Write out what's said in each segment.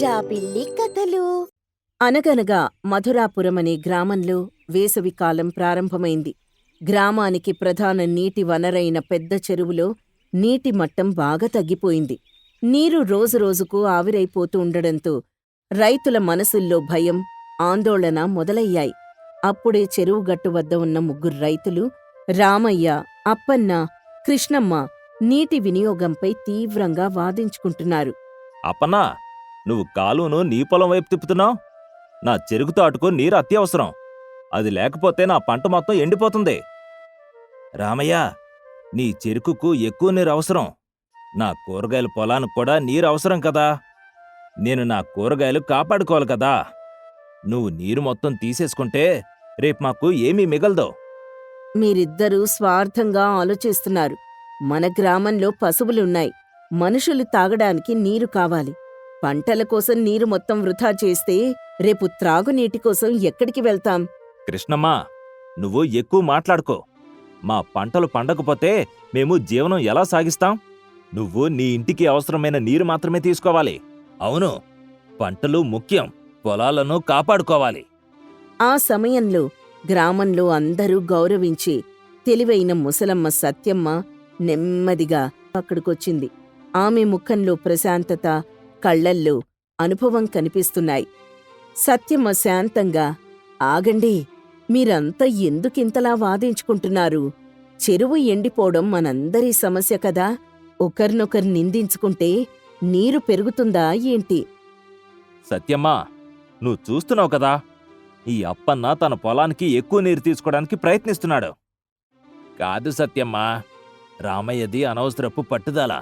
జాబిల్లి కథలు. అనగనగా మధురాపురం అనే గ్రామంలో వేసవికాలం ప్రారంభమైంది. గ్రామానికి ప్రధాన నీటి వనరైన పెద్ద చెరువులో నీటి మట్టం బాగా తగ్గిపోయింది. నీరు రోజురోజుకు ఆవిరైపోతూ ఉండడంతో రైతుల మనసుల్లో భయం, ఆందోళన మొదలయ్యాయి. అప్పుడే చెరువుగట్టు వద్ద ఉన్న ముగ్గురు రైతులు రామయ్య, అప్పన్న, కృష్ణమ్మ నీటి వినియోగంపై తీవ్రంగా వాదించుకుంటున్నారు. అప్పన్నా, నువ్వు కాలువను నీ పొలం వైపు తిప్పుతున్నావు. నా చెరుకు తోటకు నీరు అత్యవసరం. అది లేకపోతే నా పంట మొత్తం ఎండిపోతుంది. రామయ్య, నీ చెరుకుకు ఎక్కువ నీరు అవసరం. నా కూరగాయల పొలానికి కూడా నీరు అవసరం కదా. నేను నా కూరగాయలు కాపాడుకోవాలి కదా. నువ్వు నీరు మొత్తం తీసేసుకుంటే రేపు మాకు ఏమీ మిగలదు. మీరిద్దరూ స్వార్థంగా ఆలోచిస్తున్నారు. మన గ్రామంలో పశువులున్నాయి. మనుషులు తాగడానికి నీరు కావాలి. పంటల కోసం నీరు మొత్తం వృధా చేస్తే రేపు త్రాగునీటి కోసం ఎక్కడికి వెళ్తాం? కృష్ణమ్మా, నువ్వు ఎక్కువ మాట్లాడుకో. మా పంటలు పండకపోతే మేము జీవనం ఎలా సాగిస్తాం? నువ్వు నీ ఇంటికి అవసరమైన నీరు మాత్రమే తీసుకోవాలి. అవును, పంటలు ముఖ్యం. పొలాలను కాపాడుకోవాలి. ఆ సమయంలో గ్రామంలో అందరూ గౌరవించి తెలివైన ముసలమ్మ సత్యమ్మ నెమ్మదిగా అక్కడికొచ్చింది. ఆమె ముఖంలో ప్రశాంతత, కళ్లల్లో అనుభవం కనిపిస్తున్నాయి. సత్యమ్మ శాంతంగా, ఆగండి, మీరంతా ఎందుకింతలా వాదించుకుంటున్నారు? చెరువు ఎండిపోవడం మనందరి సమస్య కదా. ఒకరినొకరు నిందించుకుంటే నీరు పెరుగుతుందా ఏంటి? సత్యమ్మా, నువ్వు చూస్తున్నావు కదా, ఈ అప్పన్న తన పొలానికి ఎక్కువ నీరు తీసుకోవడానికి ప్రయత్నిస్తున్నాడు. కాదు సత్యమ్మా, రామయ్యది అనవసరపు పట్టుదల.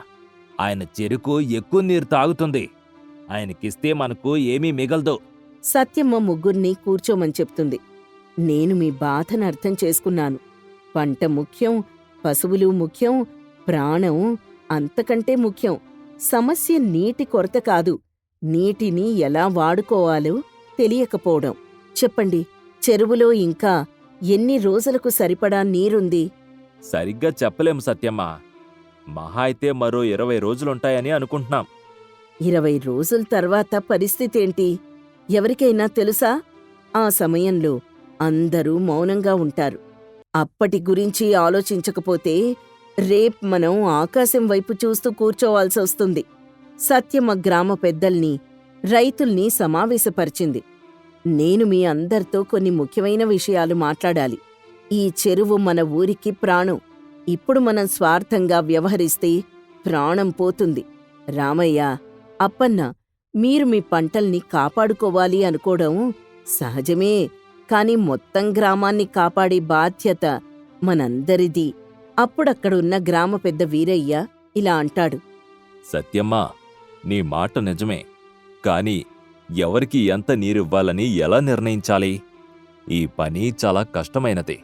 ఆయన చెరుకు ఎక్కువ నీరు తాగుతుంది. ఆయనకిస్తే మనకు ఏమీ మిగలదు. సత్యమ్మ ముగ్గుర్ని కూర్చోమని చెప్తుంది. నేను మీ బాధను అర్థం చేసుకున్నాను. పంట ముఖ్యం, పశువులు ముఖ్యం, ప్రాణం అంతకంటే ముఖ్యం. సమస్య నీటి కొరత కాదు, నీటిని ఎలా వాడుకోవాలో తెలియకపోవడం. చెప్పండి, చెరువులో ఇంకా ఎన్ని రోజులకు సరిపడా నీరుంది? సరిగ్గా చెప్పలేము సత్యమ్మా. మహా అయితే మరో 20 రోజులుంటాయని అనుకుంటున్నాం. 20 రోజుల తర్వాత పరిస్థితేంటి ఎవరికైనా తెలుసా? ఆ సమయంలో అందరూ మౌనంగా ఉంటారు. అప్పటి గురించి ఆలోచించకపోతే రేప్ మనం ఆకాశం వైపు చూస్తూ కూర్చోవాల్సొస్తుంది. సత్యమ్మ గ్రామ పెద్దల్ని, రైతుల్ని సమావేశపరిచింది. నేను మీ అందరితో కొన్ని ముఖ్యమైన విషయాలు మాట్లాడాలి. ఈ చెరువు మన ఊరికి ప్రాణం. ఇప్పుడు మనం స్వార్థంగా వ్యవహరిస్తే ప్రాణం పోతుంది. రామయ్య, అప్పన్న, మీరు మీ పంటల్ని కాపాడుకోవాలి అనుకోవడం సహజమే. కాని మొత్తం గ్రామాన్ని కాపాడే బాధ్యత మనందరిది. అప్పుడక్కడున్న గ్రామ పెద్ద వీరయ్య ఇలా అంటాడు. సత్యమ్మా, నీ మాట నిజమే. కాని ఎవరికి ఎంత నీరివ్వాలని ఎలా నిర్ణయించాలి? ఈ పని చాలా కష్టమైనది.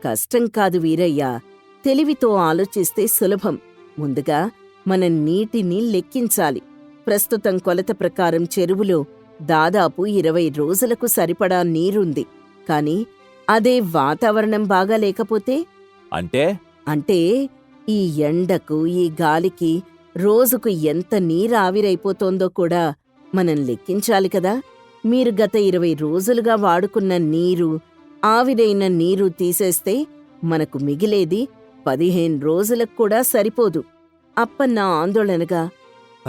కష్టం కాదు వీరయ్య, తెలివితో ఆలోచిస్తే సులభం. ముందుగా మనం నీటిని లెక్కించాలి. ప్రస్తుతం కొలత ప్రకారం చెరువులో దాదాపు 20 రోజులకు సరిపడా నీరుంది. కాని అదే వాతావరణం బాగా లేకపోతే? అంటే ఈ ఎండకు, ఈ గాలికి రోజుకు ఎంత నీరు ఆవిరైపోతోందో కూడా మనం లెక్కించాలి కదా. మీరు గత 20 రోజులుగా వాడుకున్న నీరు, ఆవిరైన నీరు తీసేస్తే మనకు మిగిలేది 15 రోజులకు కూడా సరిపోదు. అప్పన్న ఆందోళనగా,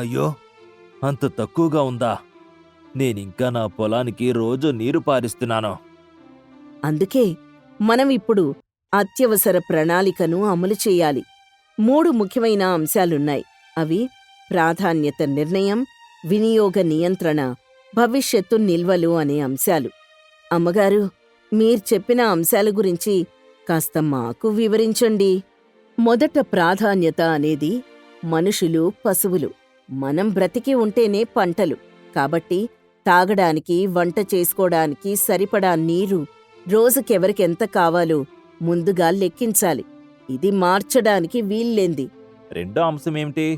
అయ్యో, అంత తక్కువగా ఉందా? నేనింకా నా పొలానికి రోజు నీరు పారిస్తున్నాను. అందుకే మనం ఇప్పుడు అత్యవసర ప్రణాళికను అమలు చేయాలి. 3 ముఖ్యమైన అంశాలున్నాయి. అవి ప్రాధాన్యత నిర్ణయం, వినియోగ నియంత్రణ, భవిష్యత్తు నిల్వలు అనే అంశాలు. అమ్మగారు, మీరు చెప్పిన అంశాల గురించి కాస్త మాకు వివరించండి. మొదట ప్రాధాన్యత అనేది మనుషులు, పశువులు. మనం బ్రతికి ఉంటేనే పంటలు. కాబట్టి తాగడానికి, వంట చేసుకోవడానికి సరిపడా నీరు రోజుకెవరికెంత కావాలో ముందుగా లెక్కించాలి. ఇది మార్చడానికి వీల్లేంది. రెండో అంశమేమిటి?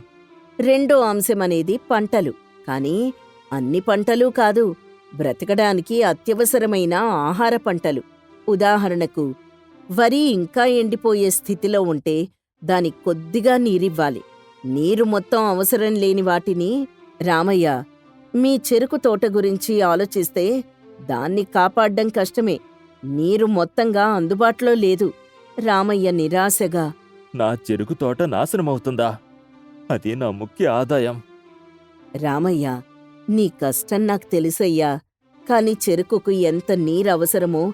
రెండో అంశమనేది పంటలు. కాని అన్ని పంటలు కాదు, బ్రతకడానికి అత్యవసరమైన ఆహార పంటలు. ఉదాహరణకు, వరి ఇంకా ఎండిపోయే స్థితిలో ఉంటే దానికి కొద్దిగా నీరివ్వాలి. నీరు మొత్తం అవసరం లేని వాటిని రామయ్య, మీ చెరుకు తోట గురించి ఆలోచిస్తే దాన్ని కాపాడ్డం కష్టమే. నీరు మొత్తంగా అందుబాటులో లేదు. రామయ్య నిరాశగా, నా చెరుకు తోట నాశనమవుతుందా? అది నా ముఖ్య ఆదాయం. రామయ్య, నీ కష్టం నాకు తెలుసయ్యా. కాని చెరుకుకు ఎంత నీరవసరమో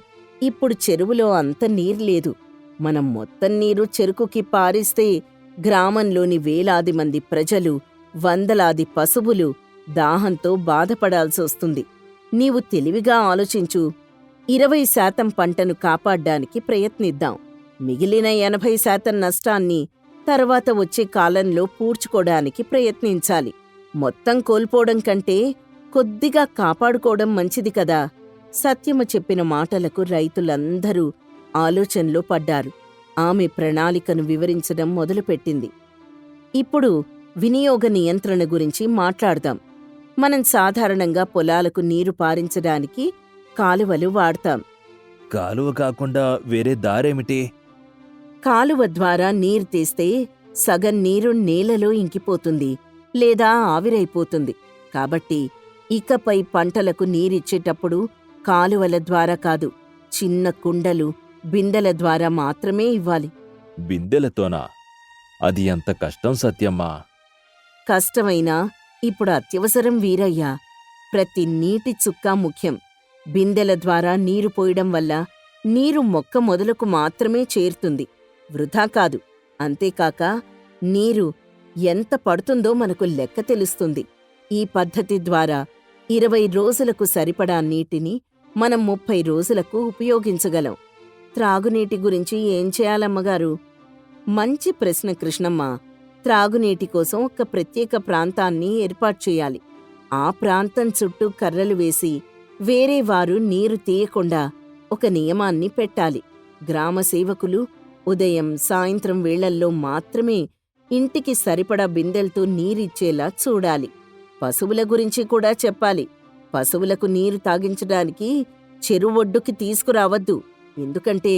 ఇప్పుడు చెరువులో అంత నీరు లేదు. మనం మొత్తం నీరు చెరుకుకి పారిస్తే గ్రామంలోని వేలాది మంది ప్రజలు, వందలాది పశువులు దాహంతో బాధపడాల్సొస్తుంది. నీవు తెలివిగా ఆలోచించు. 20% పంటను కాపాడ్డానికి ప్రయత్నిద్దాం. మిగిలిన 80% నష్టాన్ని తర్వాత వచ్చే కాలంలో పూడ్చుకోడానికి ప్రయత్నించాలి. మొత్తం కోల్పోవడం కంటే కొద్దిగా కాపాడుకోవడం మంచిది కదా. సత్యమ చెప్పిన మాటలకు రైతులందరూ ఆలోచనలో పడ్డారు. ఆమె ప్రణాళికను వివరించడం మొదలుపెట్టింది. ఇప్పుడు వినియోగ నియంత్రణ గురించి మాట్లాడదాం. మనం సాధారణంగా పొలాలకు నీరు పారించడానికి కాలువలు వాడతాం. కాలువ కాకుండా వేరే దారేమిటి? కాలువ ద్వారా నీరు తీస్తే సగం నీరు నేలలో ఇంకిపోతుంది లేదా ఆవిరైపోతుంది. కాబట్టి ఇకపై పంటలకు నీరిచ్చేటప్పుడు కాలువల ద్వారా కాదు, చిన్న కుండలు, బిందెల ద్వారా మాత్రమే ఇవ్వాలి. బిందెలతోనా? అది ఎంత కష్టం సత్యమ్మా. కష్టమైనా ఇప్పుడు అత్యవసరం వీరయ్యా. ప్రతి నీటి చుక్క ముఖ్యం. బిందెల ద్వారా నీరు పోయడం వల్ల నీరు మొక్క మొదలకు మాత్రమే చేరుతుంది, వృధా కాదు. అంతేకాక నీరు ఎంత పడుతుందో మనకు లెక్క తెలుస్తుంది. ఈ పద్ధతి ద్వారా 20 రోజులకు సరిపడా నీటిని మనం 30 రోజులకు ఉపయోగించగలం. త్రాగునీటి గురించి ఏం చేయాలమ్మగారు? మంచి ప్రశ్న కృష్ణమ్మ. త్రాగునీటి కోసం ఒక ప్రత్యేక ప్రాంతాన్ని ఏర్పాటు చేయాలి. ఆ ప్రాంతం చుట్టూ కర్రలు వేసి వేరే వారు నీరు తీయకుండా ఒక నియమాన్ని పెట్టాలి. గ్రామ సేవకులు ఉదయం, సాయంత్రం వేళల్లో మాత్రమే ఇంటికి సరిపడా బిందెలతో నీరిచ్చేలా చూడాలి. పశువుల గురించి కూడా చెప్పాలి. పశువులకు నీరు తాగించడానికి చెరువొడ్డుకి తీసుకురావద్దు. ఎందుకంటే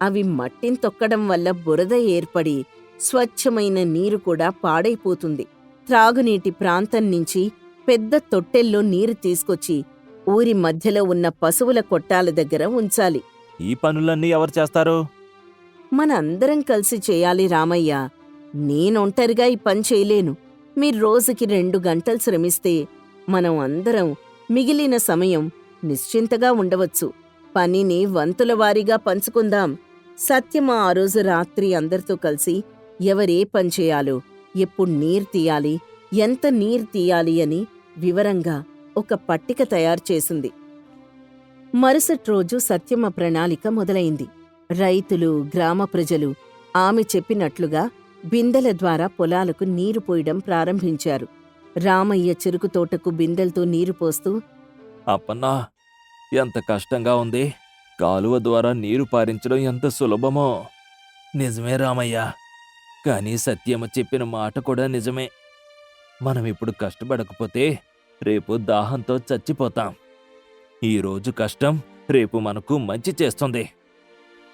అవి మట్టిని తొక్కడం వల్ల బురద ఏర్పడి స్వచ్ఛమైన నీరు కూడా పాడైపోతుంది. త్రాగునీటి ప్రాంతం నుంచి పెద్ద తొట్టెల్లో నీరు తీసుకొచ్చి ఊరి మధ్యలో ఉన్న పశువుల కొట్టాల దగ్గర ఉంచాలి. ఈ పనులన్నీ ఎవరు చేస్తారు? మనందరం కలిసి చేయాలి రామయ్య. నేనొంటరిగా ఈ పని చేయలేను. మీరు రోజుకి 2 గంటలు శ్రమిస్తే మనం అందరం మిగిలిన సమయం నిశ్చింతగా ఉండవచ్చు. పనిని వంతుల వారీగా పంచుకుందాం. సత్యమ ఆ రోజు రాత్రి అందరితో కలిసి ఎవరే పని చేయాలో, ఎప్పుడు నీరు తీయాలి, ఎంత నీరు తీయాలి అని వివరంగా ఒక పట్టిక తయారు చేసింది. మరుసటి రోజు సత్యమ ప్రణాళిక మొదలైంది. రైతులు, గ్రామ ప్రజలు ఆమె చెప్పినట్లుగా బిందెల ద్వారా పొలాలకు నీరు పోయడం ప్రారంభించారు. రామయ్య చెరుకు తోటకు బిందెలతో నీరు పోస్తూ, అప్పన్నా, ఎంత కష్టంగా ఉంది. కాలువ ద్వారా నీరు పారించడం ఎంత సులభమో. నిజమే రామయ్య, కానీ సత్యమ్మ చెప్పిన మాట కూడా నిజమే. మనం ఇప్పుడు కష్టపడకపోతే రేపు దాహంతో చచ్చిపోతాం. ఈరోజు కష్టం రేపు మనకు మంచి చేస్తుంది.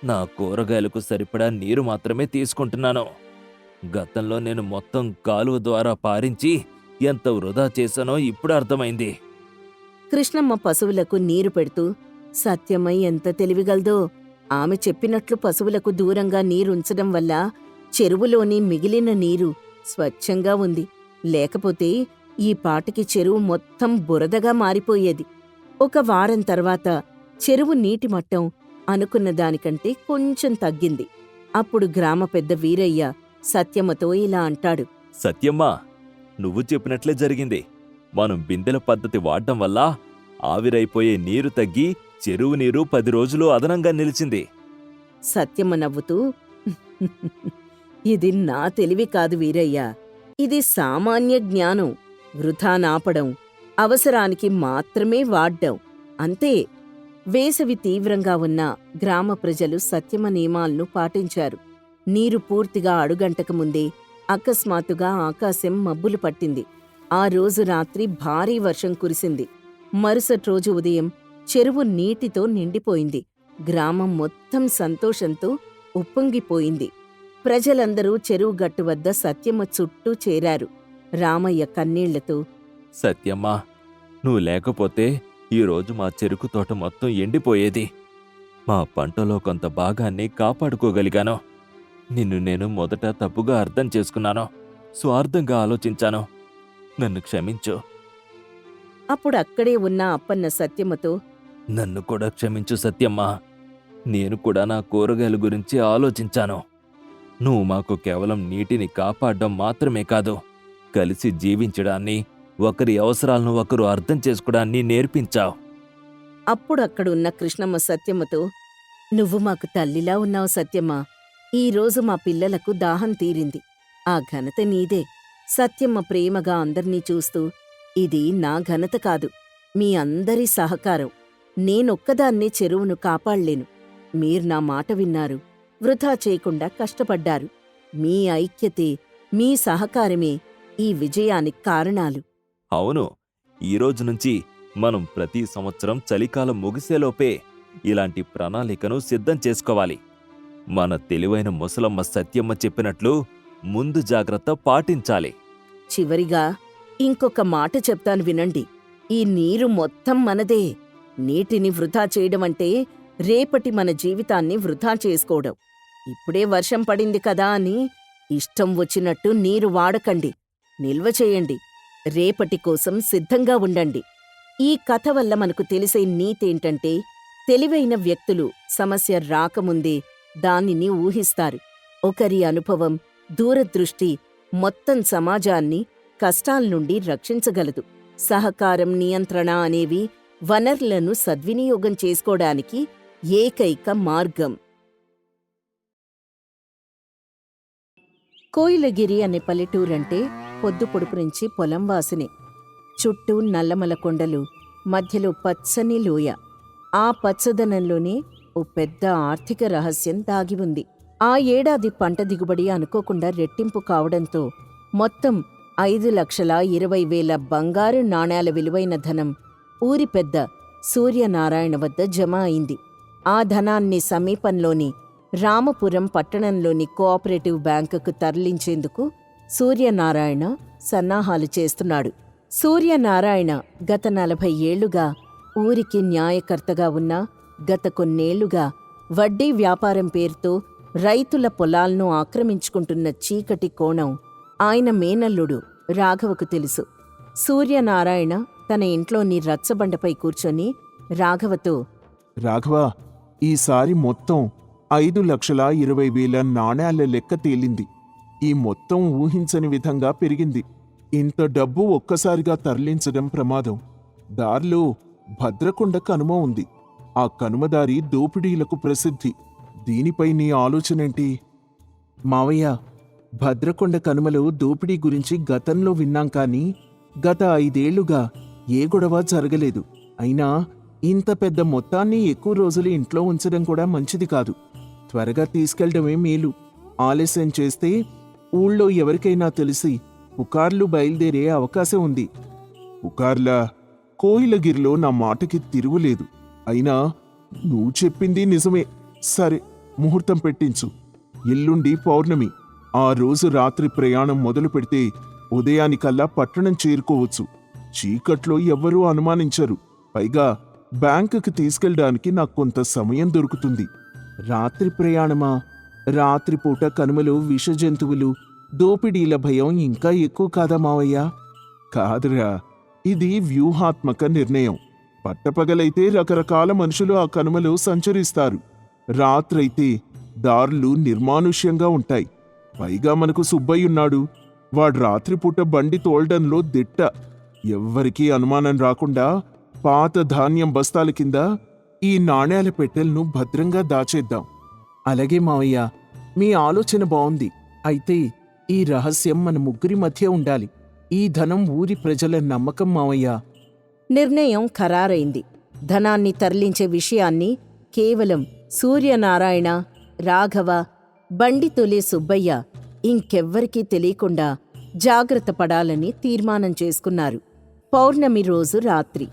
నా కూరగాయలకు సరిపడా నీరు మాత్రమే తీసుకుంటున్నాను. గతంలో నేను మొత్తం కాలువ ద్వారా పారించి ఎంత వృధా చేశానో ఇప్పుడు అర్థమైంది. కృష్ణమ్మ పశువులకు నీరు పెడుతూ, సత్యమ్మ ఎంత తెలివిగలదో. ఆమె చెప్పినట్లు పశువులకు దూరంగా నీరుంచడం వల్ల చెరువులోని మిగిలిన నీరు స్వచ్ఛంగా ఉంది. లేకపోతే ఈ పాటికి చెరువు మొత్తం బురదగా మారిపోయేది. 1 వారం తర్వాత చెరువు నీటి మట్టం అనుకున్న దానికంటే కొంచెం తగ్గింది. అప్పుడు గ్రామ పెద్ద వీరయ్య సత్యమ్మతో ఇలా అంటాడు. సత్యమ్మా, నువ్వు చెప్పినట్లే జరిగింది. మనం బిందెల పద్ధతి వాడడం వల్ల ఆవిరైపోయే నీరు తగ్గి చెరువు నీరు 10 రోజులు అదనంగా నిలిచింది. సత్యమ్మ నవ్వుతూ, ఇది నా తెలివి కాదు వీరయ్య, ఇది సామాన్య జ్ఞానం. వృధా నాపడం, అవసరానికి మాత్రమే వాడ్డం, అంతే. వేసవి తీవ్రంగా ఉన్న గ్రామ ప్రజలు సత్యమ నియమాలను పాటించారు. నీరు పూర్తిగా అడుగంటక ముందే అకస్మాత్తుగా ఆకాశం మబ్బులు పట్టింది. ఆ రోజు రాత్రి భారీ వర్షం కురిసింది. మరుసటి రోజు ఉదయం చెరువు నీటితో నిండిపోయింది. గ్రామం మొత్తం సంతోషంతో ఉప్పొంగిపోయింది. ప్రజలందరూ చెరువు గట్టు వద్ద సత్యమ్మ చుట్టూ చేరారు. రామయ్య కన్నీళ్లతో, సత్యమ్మా, నువ్వు లేకపోతే ఈరోజు మా చెరుకు తోట మొత్తం ఎండిపోయేది. మా పంటలో కొంత భాగాన్ని కాపాడుకోగలిగాను. నిన్ను నేను మొదట తప్పుగా అర్థం చేసుకున్నాను. స్వార్థంగా ఆలోచించాను. నన్ను క్షమించు. అప్పుడు అక్కడే ఉన్న అప్పన్న సత్యమ్మతో, నన్ను కూడా క్షమించు సత్యమ్మా. నేను కూడా నా కూరగాయల గురించి ఆలోచించాను. నువ్వు మాకు కేవలం నీటిని కాపాడడం మాత్రమే కాదు, కలిసి జీవించడాన్ని, ఒకరి అవసరాలను ఒకరు అర్థం చేసుకోవడాన్ని నేర్పించావు. అప్పుడు అక్కడున్న కృష్ణమ్మ సత్యమ్మతో, నువ్వు మాకు తల్లిలా ఉన్నావు సత్యమ్మా. ఈరోజు మా పిల్లలకు దాహం తీరింది. ఆ ఘనత నీదే. సత్యమ్మ ప్రేమగా అందర్నీ చూస్తూ, ఇది నా ఘనత కాదు, మీ అందరి సహకారం. నేనొక్కదాన్నే చెరువును కాపాడలేను. మీరు నా మాట విన్నారు, వృధా చేయకుండా కష్టపడ్డారు. మీ ఐక్యతే, మీ సహకారమే ఈ విజయానికి కారణాలు. అవును, ఈరోజు నుంచి మనం ప్రతి సంవత్సరం చలికాలం ముగిసేలోపే ఇలాంటి ప్రణాళికను సిద్ధం చేసుకోవాలి. మన తెలివైన ముసలమ్మ సత్యమ్మ చెప్పినట్లు ముందు జాగ్రత్త పాటించాలి. చివరిగా ఇంకొక మాట చెప్తాను వినండి. ఈ నీరు మొత్తం మనదే. నీటిని వృధా చేయడమంటే రేపటి మన జీవితాన్ని వృధా చేసుకోవడం. ఇప్పుడే వర్షం పడింది కదా అని ఇష్టం వచ్చినట్టు నీరు వాడకండి. నిల్వ చేయండి. రేపటి కోసం సిద్ధంగా ఉండండి. ఈ కథ వల్ల మనకు తెలిసే నీతేంటంటే, తెలివైన వ్యక్తులు సమస్య రాకముందే దానిని ఊహిస్తారు. ఒకరి అనుభవం, దూరదృష్టి మొత్తం సమాజాన్ని కష్టాల్నుండి రక్షించగలదు. సహకారం, నియంత్రణ అనేవి వనరులను సద్వినియోగం చేసుకోవడానికి ఏకైక మార్గం. కోయిలగిరి అనే పల్లెటూరంటే పొద్దు పొడుపు నుంచి పొలం వాసనే. చుట్టూ నల్లమల కొండలు, మధ్యలో పచ్చని లోయ. ఆ పచ్చదనంలోనే ఓ పెద్ద ఆర్థిక రహస్యం దాగి ఉంది. ఆ ఏడాది పంట దిగుబడి అనుకోకుండా రెట్టింపు కావడంతో మొత్తం 5,20,000 బంగారు నాణేల విలువైన ధనం ఊరి పెద్ద సూర్యనారాయణ వద్ద జమ అయింది. ఆ ధనాన్ని సమీపంలోని రామపురం పట్టణంలోని కోఆపరేటివ్ బ్యాంకుకు తరలించేందుకు సూర్యనారాయణ సన్నాహాలు చేస్తున్నాడు. సూర్యనారాయణ గత 40 ఏళ్లుగా ఊరికి న్యాయకర్తగా ఉన్నా, గత కొన్నేళ్లుగా వడ్డీ వ్యాపారం పేరుతో రైతుల పొలాలను ఆక్రమించుకుంటున్న చీకటి కోణం ఆయన మేనల్లుడు రాఘవకు తెలుసు. సూర్యనారాయణ తన ఇంట్లోని రచ్చబండపై కూర్చొని రాఘవతో, రాఘవ, ఈసారి మొత్తం 5,20,000 నాణేల లెక్క తేలింది. ఈ మొత్తం ఊహించని విధంగా పెరిగింది. ఇంత డబ్బు ఒక్కసారిగా తరలించడం ప్రమాదం. దారిలో భద్రకొండ కనుమ ఉంది. ఆ కనుమదారి దోపిడీలకు ప్రసిద్ధి. దీనిపై నీ ఆలోచనేంటి? మావయ్య, భద్రకొండ కనుమలో దోపిడీ గురించి గతంలో విన్నాం కానీ గత 5 ఏళ్లుగా ఏ గొడవ జరగలేదు. అయినా ఇంత పెద్ద మొత్తాన్ని ఎక్కువ రోజులు ఇంట్లో ఉంచడం కూడా మంచిది కాదు. త్వరగా తీసుకెళ్లడమే మేలు. ఆలస్యం చేస్తే ఊళ్ళో ఎవరికైనా తెలిసి పుకార్లు బయలుదేరే అవకాశం ఉంది. పుకార్లా? కోయిలగిరిలో నా మాటకి తిరుగులేదు. అయినా నువ్వు చెప్పింది నిజమే. సరే, ముహూర్తం పెట్టించు. ఎల్లుండి పౌర్ణమి. ఆ రోజు రాత్రి ప్రయాణం మొదలు పెడితే ఉదయానికల్లా పట్టణం చేరుకోవచ్చు. చీకట్లో ఎవ్వరూ అనుమానించరు. పైగా బ్యాంకుకి తీసుకెళ్ళడానికి నాకు కొంత సమయం దొరుకుతుంది. రాత్రి ప్రయాణమా? రాత్రిపూట కనుమలు విష జంతువులు, దోపిడీల భయం ఇంకా ఎక్కువ కాదా మావయ్య? కాదురా, ఇది వ్యూహాత్మక నిర్ణయం. పట్టపగలైతే రకరకాల మనుషులు ఆ కనుమలో సంచరిస్తారు. రాత్రైతే దారులు నిర్మానుష్యంగా ఉంటాయి. పైగా మనకు సుబ్బయ్యున్నాడు. వాడు రాత్రిపూట బండి తోలడంలో దిట్ట. ఎవ్వరికీ అనుమానం రాకుండా పాత ధాన్యం బస్తాల కింద ఈ నాణేల పెట్టెలను భద్రంగా దాచేద్దాం. అలాగే మావయ్య, మీ ఆలోచన బావుంది. అయితే ఈ రహస్యం మన ముగ్గురి మధ్య ఉండాలి. ఈ ధనం ఊరి ప్రజల నమ్మకం మావయ్య. నిర్ణయం ఖరారైంది. ధనాన్ని తరలించే విషయాన్ని కేవలం సూర్యనారాయణ, రాఘవ, బండి తొలే సుబ్బయ్య ఇంకెవ్వరికీ తెలియకుండా జాగ్రత్త పడాలని తీర్మానం చేసుకున్నారు. పౌర్ణమి రోజు రాత్రి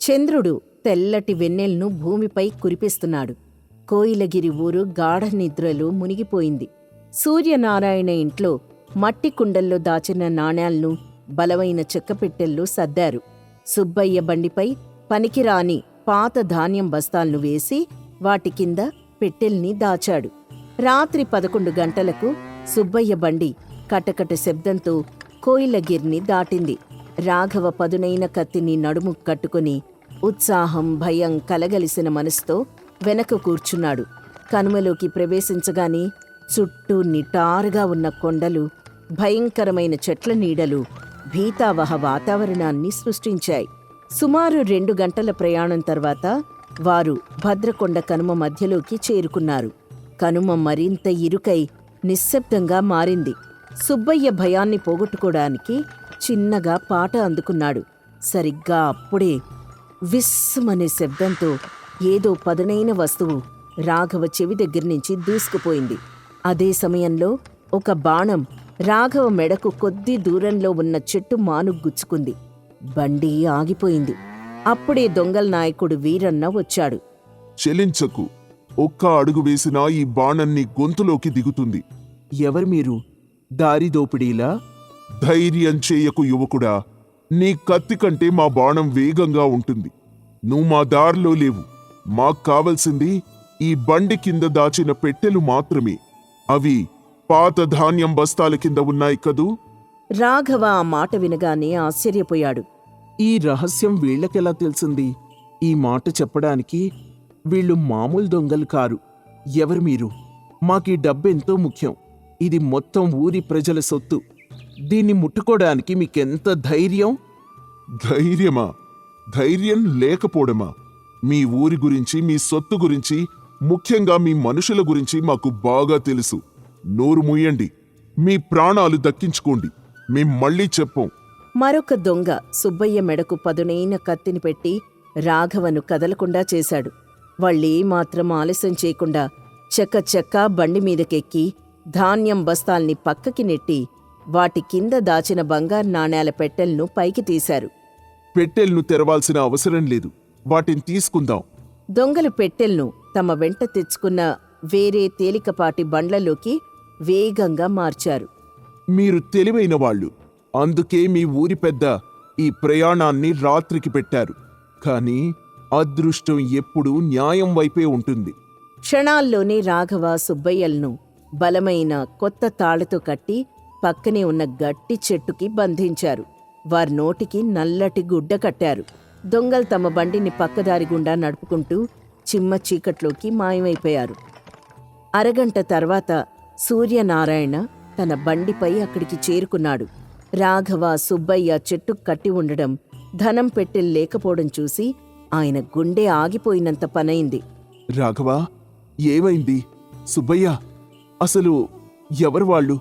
చంద్రుడు తెల్లటి వెన్నెల్ను భూమిపై కురిపిస్తున్నాడు. కోయిలగిరి ఊరు గాఢ నిద్రలో మునిగిపోయింది. సూర్యనారాయణ ఇంట్లో మట్టి కుండల్లో దాచిన నాణేల్ను బలమైన చెక్కపెట్టెల్లో సర్దారు. సుబ్బయ్య బండిపై పనికిరాని పాత ధాన్యం బస్తాలను వేసి వాటి కింద పెట్టెల్ని దాచాడు. రాత్రి 11 గంటలకు సుబ్బయ్య బండి కటకట శబ్దంతో కోయిలగిరిని దాటింది. రాఘవ పదునైన కత్తిని నడుము కట్టుకుని ఉత్సాహం భయం కలగలిసిన మనసుతో వెనక కూర్చున్నాడు. కనుమలోకి ప్రవేశించగానే చుట్టూ నిటారుగా ఉన్న కొండలు, భయంకరమైన చెట్ల నీడలు భీతావహ వాతావరణాన్ని సృష్టించాయి. సుమారు 2 గంటల ప్రయాణం తర్వాత వారు భద్రకొండ కనుమ మధ్యలోకి చేరుకున్నారు. కనుమ మరింత ఇరుకై నిశ్శబ్దంగా మారింది. సుబ్బయ్య భయాన్ని పోగొట్టుకోవడానికి చిన్నగా పాట అందుకున్నాడు. సరిగ్గా అప్పుడే విస్మనే శబ్దంతో ఏదో పదునైన వస్తువు రాఘవ చెవి దగ్గర్నుంచి దూసుకుపోయింది. అదే సమయంలో ఒక బాణం రాఘవ మెడకు కొద్ది దూరంలో ఉన్న చెట్టు మాను గుచ్చుకుంది. బండి ఆగిపోయింది. అప్పుడే దొంగల నాయకుడు వీరన్న వచ్చాడు. చెలించకు, ఒక్క అడుగు వేసినా ఈ బాణం నీ గొంతులోకి దిగుతుంది. ఎవరు మీరు? దారి దోపిడీలా? ధైర్యం చేయకు యువకుడా, నీ కత్తి కంటే మా బాణం వేగంగా ఉంటుంది. నువ్వు మా దారిలో లేవు. మాకు కావలసింది ఈ బండి కింద దాచిన పెట్టెలు మాత్రమే. అవి పాత ధాన్యం బస్తాల కింద ఉన్నాయి కదూ? రాఘవ ఆ మాట వినగానే ఆశ్చర్యపోయాడు. ఈ రహస్యం వీళ్ళకెలా తెలిసింది? ఈ మాట చెప్పడానికి వీళ్ళు మామూలు దొంగలు కారు. ఎవరు మీరు? మాకీ డబ్బెంతో ముఖ్యం. ఇది మొత్తం ఊరి ప్రజల సొత్తు. దీన్ని ముట్టుకోవడానికి మీకెంత ధైర్యం? ధైర్యమా? ధైర్యం లేకపోవడమా? మీ ఊరి గురించి, మీ సొత్తు గురించి, ముఖ్యంగా మీ మనుషుల గురించి మాకు బాగా తెలుసు. నోరు మూయండి, మీ ప్రాణాలు దక్కించుకోండి. మేం మళ్ళీ చెప్పం. మరొక దొంగ సుబ్బయ్య మెడకు పదునైన కత్తిని పెట్టి రాఘవను కదలకుండా చేశాడు. వాళ్ళేమాత్రం ఆలస్యం చేయకుండా చకచకా బండి మీదకెక్కి ధాన్యం బస్తాల్ని పక్కకి నెట్టి వాటి కింద దాచిన బంగారు నాణేల పెట్టెలను పైకి తీశారు. పెట్టెల్ను తెరవాల్సిన అవసరం లేదు, వాటిని తీసుకుందాం. దొంగలు పెట్టెల్ను తమ వెంట తెచ్చుకున్న వేరే తేలికపాటి బండ్లలోకి వేగంగా మార్చారు. మీరు తెలివైన వాళ్ళు, అందుకే మీ ఊరి పెద్ద ఈ ప్రయాణాన్ని రాత్రికి పెట్టారు. కాని అదృష్టం ఎప్పుడూ న్యాయం వైపే ఉంటుంది. క్షణాల్లోనే రాఘవ సుబ్బయ్యలను బలమైన కొత్త తాళ్లతో కట్టి పక్కనే ఉన్న గట్టి చెట్టుకి బంధించారు. వారి నోటికి నల్లటి గుడ్డ కట్టారు. దొంగలు తమ బండిని పక్కదారి గుండా నడుపుకుంటూ చిమ్మ చీకట్లోకి మాయమైపోయారు. అరగంట తర్వాత సూర్యనారాయణ తన బండిపై అక్కడికి చేరుకున్నాడు. రాఘవ సుబ్బయ్య చెట్టుకు కట్టి ఉండడం, ధనం పెట్టెలు లేకపోవడం చూసి ఆయన గుండె ఆగిపోయినంత పనైంది. రాఘవా, ఏమైంది? సుబ్బయ్య, అసలు ఎవరు వాళ్ళు?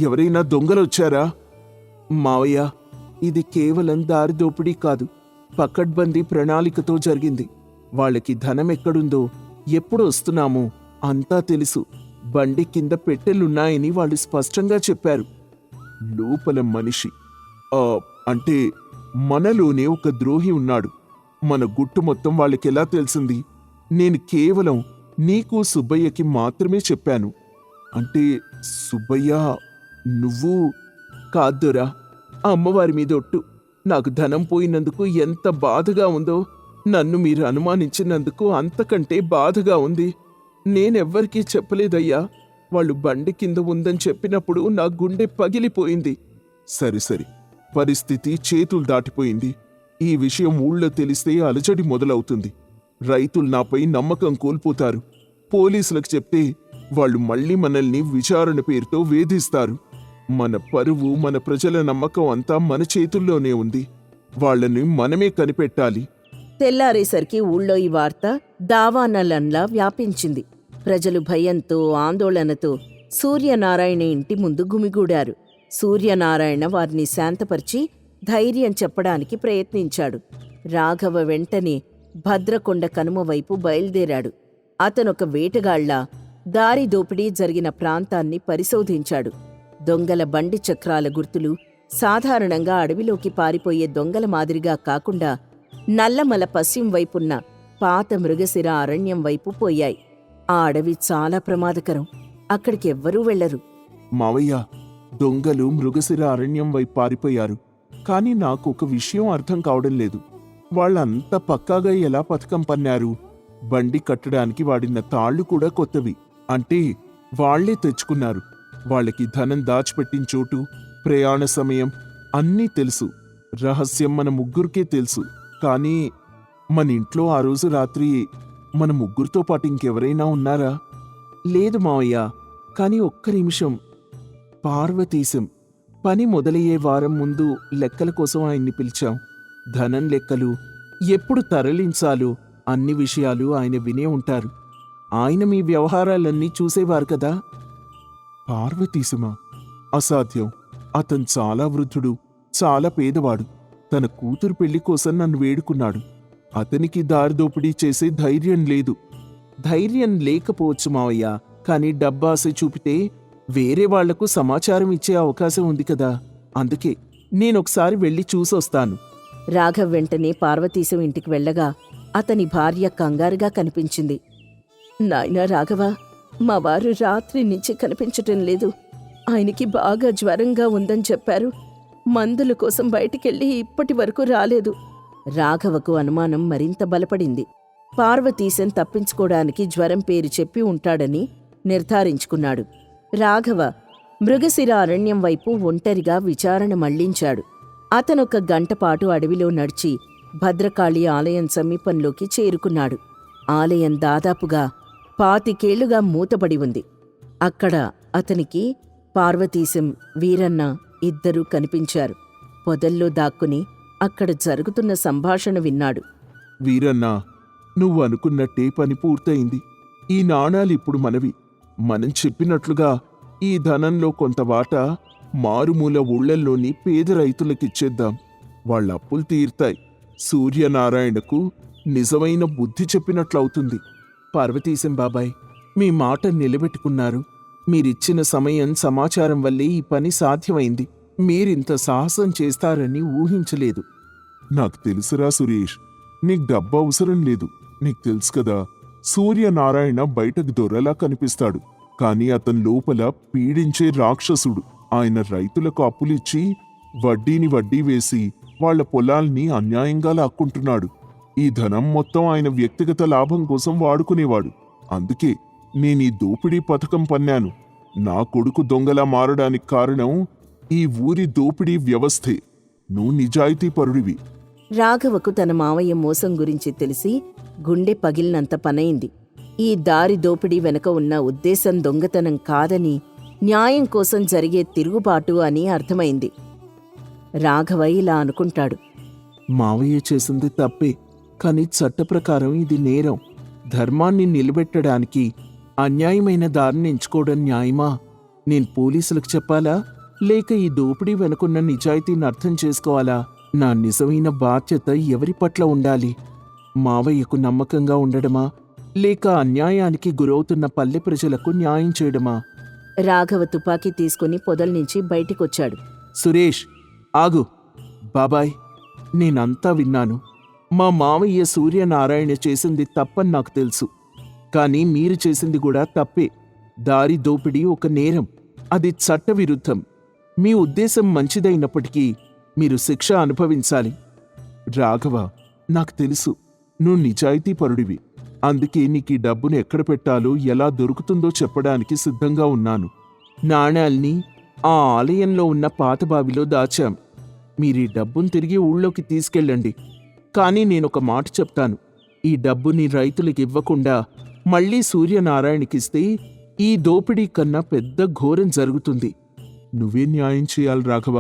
ఎవరైనా దొంగలొచ్చారా? మావయ్య, ఇది కేవలం దారిదోపిడీ కాదు, పకడ్బందీ ప్రణాళికతో జరిగింది. వాళ్ళకి ధనం ఎక్కడుందో, ఎప్పుడు వస్తున్నామో అంతా తెలుసు. బండి కింద పెట్టెలున్నాయని వాళ్ళు స్పష్టంగా చెప్పారు. లోపల మనిషి, అంటే మనలోనే ఒక ద్రోహి ఉన్నాడు. మన గుట్టు మొత్తం వాళ్ళకెలా తెలిసింది? నేను కేవలం నీకు సుబ్బయ్యకి మాత్రమే చెప్పాను. అంటే సుబ్బయ్య, నువ్వు కాద్దోరా, అమ్మవారి మీద ఒట్టు. నాకు ధనం పోయినందుకు ఎంత బాధగా ఉందో, నన్ను మీరు అనుమానించినందుకు అంతకంటే బాధగా ఉంది. నేనెవ్వరికీ చెప్పలేదయ్యా. వాళ్ళు బండి కింద ఉందని చెప్పినప్పుడు నా గుండె పగిలిపోయింది. సరి, పరిస్థితి చేతులు దాటిపోయింది. ఈ విషయం ఊళ్ళో తెలిస్తే అలజడి మొదలవుతుంది. రైతులు నాపై నమ్మకం కోల్పోతారు. పోలీసులకు చెప్తే వాళ్ళు మళ్ళీ మనల్ని విచారణ పేరుతో వేధిస్తారు. మన పరువు, మన ప్రజల నమ్మకం అంతా మన చేతుల్లోనే ఉంది. వాళ్ళని మనమే కనిపెట్టాలి. తెల్లారేసరికి ఊళ్ళో ఈ వార్త దావానలంలా వ్యాపించింది. ప్రజలు భయంతో, ఆందోళనతో సూర్యనారాయణ ఇంటి ముందు గుమిగూడారు. సూర్యనారాయణ వారిని శాంతపరిచి ధైర్యం చెప్పడానికి ప్రయత్నించాడు. రాఘవ వెంటనే భద్రకొండ కనుమ వైపు బయలుదేరాడు. అతనొక వేటగాళ్లా దారి దోపిడీ జరిగిన ప్రాంతాన్ని పరిశోధించాడు. దొంగల బండి చక్రాల గుర్తులు సాధారణంగా అడవిలోకి పారిపోయే దొంగల మాదిరిగా కాకుండా నల్లమల పశ్చిమ వైపున్న పాత మృగశిర అరణ్యం వైపు పోయాయి. ఆ అడవి చాలా ప్రమాదకరం. అక్కడికెవ్వరూ వెళ్లరు. మావయ్య, దొంగలు మృగశిర అరణ్యం వైపు పారిపోయారు. కానీ నాకు ఒక విషయం అర్థం కావడం లేదు. వాళ్ళంత పక్కాగా ఎలా పథకం పన్నారు? బండి కట్టడానికి వాడిన తాళ్లు కూడా కొత్తవి. అంటే వాళ్లే తెచ్చుకున్నారు. వాళ్ళకి ధనం దాచిపెట్టిన చోటు, ప్రయాణ సమయం అన్నీ తెలుసు. రహస్యం మన ముగ్గురికే తెలుసు. కానీ మన ఇంట్లో ఆ రోజు రాత్రి మన ముగ్గురితో పాటు ఇంకెవరైనా ఉన్నారా? లేదు మావయ్య. కానీ ఒక్క నిమిషం. పార్వతీశం పని మొదలయ్యే వారం ముందు లెక్కల కోసం ఆయన్ని పిలిచాం. ధనం లెక్కలు, ఎప్పుడు తరలించాలో అన్ని విషయాలు ఆయన వినే ఉంటారు. ఆయన మీ వ్యవహారాలన్నీ చూసేవారు కదా. పార్వతీశమా? అసాధ్యం. అతను చాలా వృద్ధుడు, చాలా పేదవాడు. తన కూతురు పెళ్లి కోసం నన్ను వేడుకున్నాడు. అతనికి దారిదోపిడీ చేసే ధైర్యం లేదు. ధైర్యం లేకపోవచ్చు మావయ్య, కానీ డబ్బాస చూపితే వేరే వాళ్లకు సమాచారం ఇచ్చే అవకాశం ఉంది కదా. అందుకే నేనొకసారి వెళ్ళి చూసొస్తాను. రాఘవ్ వెంటనే పార్వతీశం ఇంటికి వెళ్ళగా అతని భార్య కంగారుగా కనిపించింది. నాయనా రాఘవ, మా వారు రాత్రి నుంచి కనిపించటం లేదు. ఆయనకి బాగా జ్వరంగా ఉందని చెప్పారు. మందుల కోసం బయటికెళ్ళి ఇప్పటి వరకు రాలేదు. రాఘవకు అనుమానం మరింత బలపడింది. పార్వతీశం తప్పించుకోవడానికి జ్వరం పేరు చెప్పి ఉంటాడని నిర్ధారించుకున్నాడు. రాఘవ మృగశిర అరణ్యం వైపు ఒంటరిగా విచారణ మళ్లించాడు. అతనొక గంటపాటు అడవిలో నడిచి భద్రకాళి ఆలయం సమీపంలోకి చేరుకున్నాడు. ఆలయం దాదాపుగా 25 ఏళ్లుగా మూతబడి ఉంది. అక్కడ అతనికి పార్వతీశం, వీరన్న ఇద్దరూ కనిపించారు. పొదల్లో దాక్కుని అక్కడ జరుగుతున్న సంభాషణ విన్నాడు. వీరన్నా, నువ్వు అనుకున్నట్టే పని పూర్తయింది. ఈ నాణాలిప్పుడు మనవి. మనం చెప్పినట్లుగా ఈ ధనంలో కొంత వాటా మారుమూల ఊళ్లల్లోని పేద రైతులకిచ్చేద్దాం. వాళ్ళ అప్పులు తీరుతాయి. సూర్యనారాయణకు నిజమైన బుద్ధి చెప్పినట్లవుతుంది. పార్వతీశం బాబాయ్, మీ మాట నిలబెట్టుకున్నారు. మీరిచ్చిన సమయం, సమాచారం వల్లే ఈ పని సాధ్యమైంది. మీరింత సాహసం చేస్తారని ఊహించలేదు. నాకు తెలుసురా సురేష్, నీకు డబ్బు అవసరం లేదు. నీకు తెలుసు కదా, సూర్యనారాయణ బయటకు దొరలా కనిపిస్తాడు, కానీ అతని లోపల పీడించే రాక్షసుడు. ఆయన రైతులకు అప్పులిచ్చి వడ్డీని వడ్డీ వేసి వాళ్ల పొలాల్ని అన్యాయంగా లాక్కుంటున్నాడు. ఈ ధనం మొత్తం ఆయన వ్యక్తిగత లాభం కోసం వాడుకునేవాడు. అందుకే నేనీ దోపిడీ పథకం పన్నాను. నా కొడుకు దొంగలా మారడానికి కారణం ఈ ఊరి దోపిడీ వ్యవస్థే. నువ్వు నిజాయితీపరుడివి. రాఘవకు తన మావయ్య మోసం గురించి తెలిసి గుండె పగిలినంత పనైంది. ఈ దారి దోపిడీ వెనక ఉన్న ఉద్దేశం దొంగతనం కాదని, న్యాయం కోసం జరిగే తిరుగుబాటు అని అర్థమైంది. రాఘవ ఇలా అనుకుంటాడు. మావయ్య చేసింది తప్పే, కానీ చట్టప్రకారం ఇది నేరం. ధర్మాన్ని నిలబెట్టడానికి అన్యాయమైన దారిని ఎంచుకోవడం న్యాయమా? నేను పోలీసులకు చెప్పాలా, లేక ఈ దోపిడీ వెనుకున్న నిజాయితీని అర్థం చేసుకోవాలా? నా నిజమైన బాధ్యత ఎవరి పట్ల ఉండాలి? మావయ్యకు నమ్మకంగా ఉండడమా, లేక అన్యాయానికి గురవుతున్న పల్లె ప్రజలకు న్యాయం చేయడమా? రాఘవ తుపాకీ తీసుకుని పొదల్నుంచి బయటికొచ్చాడు. సురేష్, ఆగు. బాబాయ్, నేనంతా విన్నాను. మా మావయ్య సూర్యనారాయణ చేసింది తప్పని నాకు తెలుసు. కానీ మీరు చేసింది కూడా తప్పే. దారి దోపిడీ ఒక నేరం. అది చట్టవిరుద్ధం. మీ ఉద్దేశం మంచిదైనప్పటికీ మీరు శిక్ష అనుభవించాలి. రాఘవ, నాకు తెలుసు నువ్వు నిజాయితీపరుడివి. అందుకే నీకీ డబ్బును ఎక్కడ పెట్టాలో, ఎలా దొరుకుతుందో చెప్పడానికి సిద్ధంగా ఉన్నాను. నాణాల్ని ఆ ఆలయంలో ఉన్న పాతబావిలో దాచాం. మీరీ డబ్బును తిరిగి ఊళ్ళోకి తీసుకెళ్ళండి. కానీ నేనొక మాట చెప్తాను. ఈ డబ్బుని రైతులకు ఇవ్వకుండా మళ్లీ సూర్యనారాయణకిస్తే ఈ దోపిడీ కన్నా పెద్ద ఘోరం జరుగుతుంది. నువ్వే న్యాయం చేయాలి రాఘవ.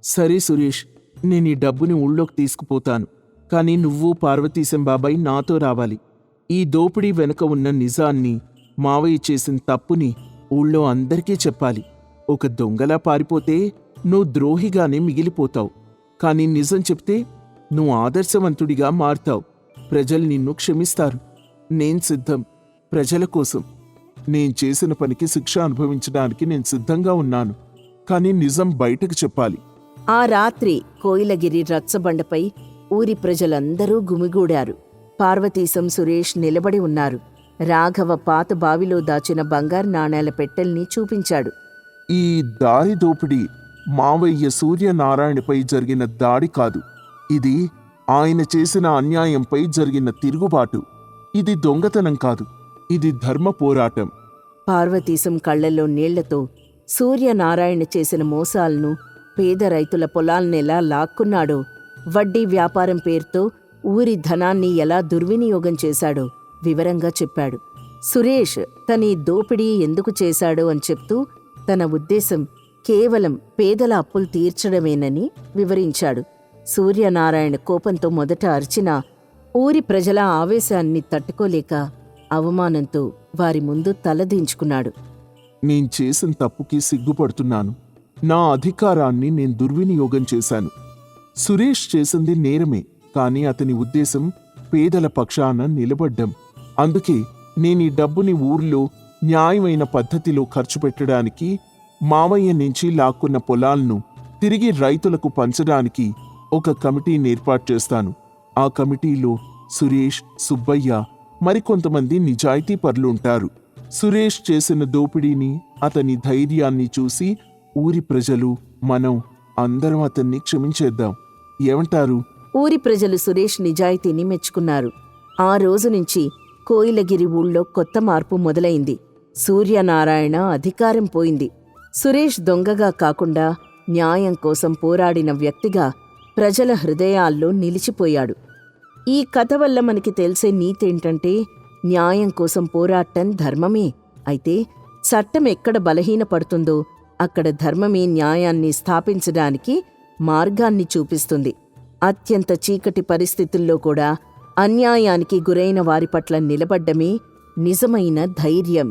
సరే సురేష్, నేనీ డబ్బుని ఊళ్ళోకి తీసుకుపోతాను. కానీ నువ్వు, పార్వతీశం బాబాయ్ నాతో రావాలి. ఈ దోపిడీ వెనుక ఉన్న నిజాన్ని, మావయ్య చేసిన తప్పుని ఊళ్ళో అందరికీ చెప్పాలి. ఒక దొంగలా పారిపోతే నువ్వు ద్రోహిగానే మిగిలిపోతావు. కానీ నిజం చెప్తే నువ్వు ఆదర్శవంతుడిగా మారుతావు. ప్రజలు నిన్ను క్షమిస్తారు. నేను సిద్ధం. ప్రజల కోసం నేను చేసిన పనికి శిక్ష అనుభవించడానికి నేను సిద్ధంగా ఉన్నాను. కానీ నిజం బయటకు చెప్పాలి. ఆ రాత్రి కోయిలగిరి రచ్చబండపై ఊరి ప్రజలందరూ గుమిగూడారు. పార్వతీశం, సురేష్ నిలబడి ఉన్నారు. రాఘవ పాత బావిలో దాచిన బంగారు నాణేల పెట్టెల్ని చూపించాడు. ఈ దారి దోపిడీ మావయ్య సూర్యనారాయణపై జరిగిన దాడి కాదు. ఇది ఆయన చేసిన అన్యాయంపై జరిగిన తిరుగుబాటు. ఇది దొంగతనం కాదు, ఇది ధర్మ పోరాటం. పార్వతీశం కళ్లల్లో నీళ్లతో సూర్యనారాయణ చేసిన మోసాలను, పేద రైతుల పొలాలనెలా లాక్కున్నాడో, వడ్డీ వ్యాపారం పేరుతో ఊరి ధనాన్ని ఎలా దుర్వినియోగం చేశాడో వివరంగా చెప్పాడు. సురేష్ తనీ దోపిడీ ఎందుకు చేశాడో అని చెప్తూ తన ఉద్దేశం కేవలం పేదల అప్పులు తీర్చడమేనని వివరించాడు. సూర్యనారాయణ కోపంతో మొదట అరిచినా ఊరి ప్రజల ఆవేశాన్ని తట్టుకోలేక అవమానంతో వారి ముందు తలదించుకున్నాడు. నేను చేసిన తప్పుకి సిగ్గుపడుతున్నాను. నా అధికారాన్ని నేను దుర్వినియోగం చేశాను. సురేష్ చేసింది నేరమే, కానీ అతని ఉద్దేశం పేదల పక్షాన నిలబడ్డం. అందుకే నేనీ డబ్బుని ఊర్లో న్యాయమైన పద్ధతిలో ఖర్చు పెట్టడానికి, మావయ్య నుంచి లాక్కున్న పొలాలను తిరిగి రైతులకు పంచడానికి ఒక కమిటీని ఏర్పాటు చేస్తాను. ఆ కమిటీలో సురేష్, సుబ్బయ్య, మరికొంతమంది నిజాయితీ పరులుంటారు. సురేష్ చేసిన దోపిడీని, అతని ధైర్యాన్ని చూసి ఊరి ప్రజలు, మనం అందరం అతన్ని క్షమించేద్దాం. ఏమంటారు? ఊరి ప్రజలు సురేష్ నిజాయితీని మెచ్చుకున్నారు. ఆ రోజు నుంచి కోయిలగిరి ఊళ్ళో కొత్త మార్పు మొదలైంది. సూర్యనారాయణ అధికారం పోయింది. సురేష్ దొంగగా కాకుండా న్యాయం కోసం పోరాడిన వ్యక్తిగా ప్రజల హృదయాల్లో నిలిచిపోయాడు. ఈ కథ వల్ల మనకి తెలిసే నీతేంటంటే, న్యాయం కోసం పోరాటం ధర్మమే. అయితే చట్టం ఎక్కడ బలహీనపడుతుందో అక్కడ ధర్మమే న్యాయాన్ని స్థాపించడానికి మార్గాన్ని చూపిస్తుంది. అత్యంత చీకటి పరిస్థితుల్లో కూడా అన్యాయానికి గురైన వారి పట్ల నిలబడ్డమే నిజమైన ధైర్యం.